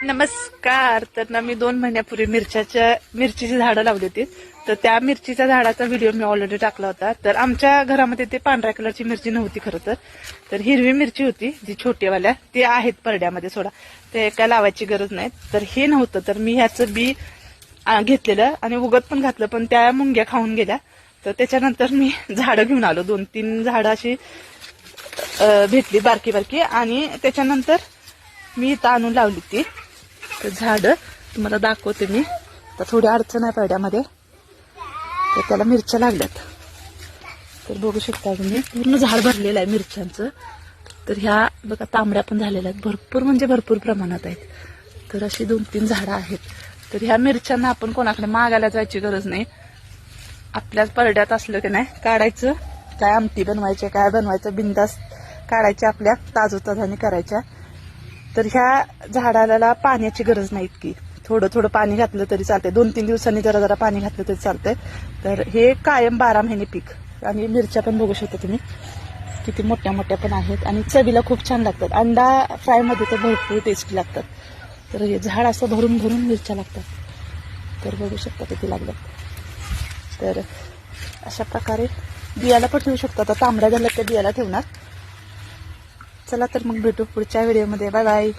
नमस्कार. तर ना मी 2 महिन्यापूर्वी मिरचीची झाडं लावली होती. तर त्या मिरचीच्या झाडाचा व्हिडिओ मी ऑलरेडी टाकला होता. तर आमच्या घरामध्ये ते पांढऱ्या कलरची मिरची नव्हती खरं तर हिरवी मिरची होती जी छोटीवाल्या ती आहेत परड्यामध्ये सोडा, ते काय लावायची गरज नाही. तर हे नव्हतं तर मी ह्याचं बी घेतलेलं आणि उगत पण घातलं, पण त्या मुंग्या खाऊन गेल्या. तर त्याच्यानंतर मी झाडं घेऊन आलो, 2-3 झाडं अशी भेटली बारकी बारकी, आणि त्याच्यानंतर मी इथं आणून लावली ती झाडं. तुम्हाला दाखवते मी. तर थोडी अडचण आहे परड्यामध्ये, तर त्याला मिरच्या लागल्यात. तर बघू शकता तुम्ही पूर्ण झाड भरलेलं आहे मिरच्यांचं. तर ह्या बघा तांबड्या पण झालेल्या आहेत, भरपूर म्हणजे भरपूर प्रमाणात आहेत. तर अशी 2-3 झाडं आहेत. तर ह्या मिरच्यांना आपण कोणाकडे मागायला जायची गरज नाही. आपल्याच परड्यात असलं की नाही काढायचं, काय आमटी बनवायचे काय बनवायचं बिंदास काढायच्या, आपल्या ताजोताजाने करायच्या. तर ह्या झाडाला पाण्याची गरज नाही इतकी, थोडं थोडं पाणी घातलं तरी चालतंय, 2-3 दिवसांनी जरा जरा पाणी घातलं तरी चालतंय. तर हे कायम 12 महिने पीक. आणि मिरच्या पण बघू शकता तुम्ही किती मोठ्या मोठ्या पण आहेत आणि चवीला खूप छान लागतात. अंडा फ्रायमध्ये तर भरपूर टेस्टी लागतात. तर हे झाड असं भरून भरून मिरच्या लागतात. तर बघू शकता किती लागतात. तर अशा प्रकारे बियाला पण ठेवू शकतो. आता तांबड्या झाल्या त्या बियाला ठेवणार. चला तर मग भेटू पुढच्या व्हिडिओमध्ये. Bye bye.